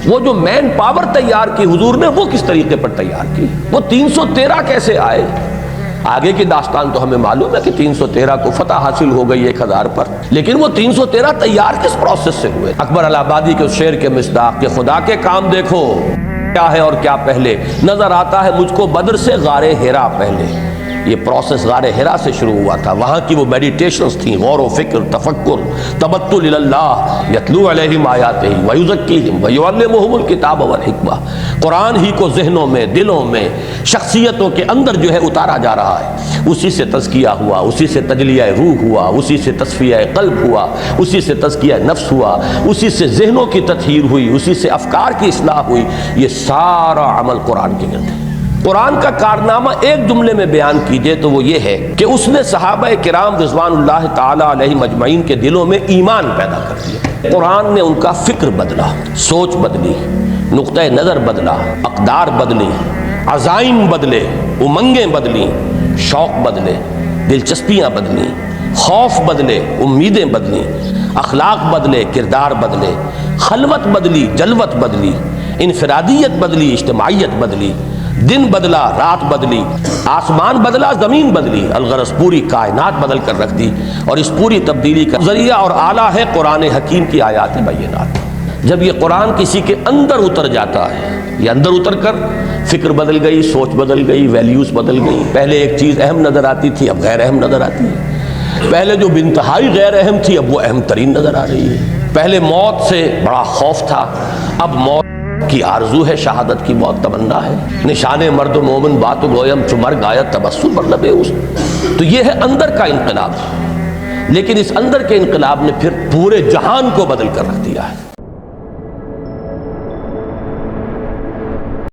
وہ جو man power تیار کی حضور نے وہ کس طریقے پر تیار کی؟ وہ 313 کیسے آئے؟ آگے کی داستان تو ہمیں معلوم ہے کہ 313 کو فتح حاصل ہو گئی 1000 پر، لیکن وہ 313 تیار کس پروسیس سے ہوئے؟ اکبر الہ آبادی کے اس شعر کے مصداق کہ خدا کے کام دیکھو کیا ہے اور کیا پہلے، نظر آتا ہے مجھ کو بدر سے غار ہرا پہلے۔ یہ پروسیس غار ہرا سے شروع ہوا تھا، وہاں کی وہ میڈیٹیشنز تھیں، غور و فکر، تفکر، تبتل اللہ، یتلو علیہم آیاتہ ویزکیہم ویعلمہم الکتاب والحکمہ۔ قرآن ہی کو ذہنوں میں، دلوں میں، شخصیتوں کے اندر جو ہے اتارا جا رہا ہے، اسی سے تزکیہ ہوا، اسی سے تجلیہ روح ہوا، اسی سے تصفیہ قلب ہوا، اسی سے تزکیہ نفس ہوا، اسی سے ذہنوں کی تطہیر ہوئی، اسی سے افکار کی اصلاح ہوئی۔ یہ سارا عمل قرآن کے گرد ہے۔ قرآن کا کارنامہ ایک جملے میں بیان کیجئے تو وہ یہ ہے کہ اس نے صحابہ کرام رضوان اللہ تعالی علیہم اجمعین کے دلوں میں ایمان پیدا کر دیا۔ قرآن نے ان کا فکر بدلا، سوچ بدلی، نقطہ نظر بدلا، اقدار بدلی، عزائم بدلے، امنگیں بدلی، شوق بدلے، دلچسپیاں بدلی، خوف بدلے، امیدیں بدلی، اخلاق بدلے، کردار بدلے، خلوت بدلی، جلوت بدلی، انفرادیت بدلی، اجتماعیت بدلی، دن بدلا، رات بدلی، آسمان بدلا، زمین بدلی، الغرض پوری کائنات بدل کر رکھ دی۔ اور اس پوری تبدیلی کا ذریعہ اور آلہ ہے قرآن حکیم کی آیات بینات۔ جب یہ قرآن کسی کے اندر اتر جاتا ہے، یہ اندر اتر کر فکر بدل گئی، سوچ بدل گئی، ویلیوز بدل گئی۔ پہلے ایک چیز اہم نظر آتی تھی، اب غیر اہم نظر آتی ہے۔ پہلے جو بانتہائی غیر اہم تھی اب وہ اہم ترین نظر آ رہی ہے۔ پہلے موت سے بڑا خوف تھا، اب موت کی آرزو ہے، شہادت کی موت تمنا ہے۔ نشان مرد و مومن بات و گویم چو مرگ آیت تبسم بر لب اس۔ تو یہ ہے اندر کا انقلاب، لیکن اس اندر کے انقلاب نے پھر پورے جہان کو بدل کر رکھ دیا ہے۔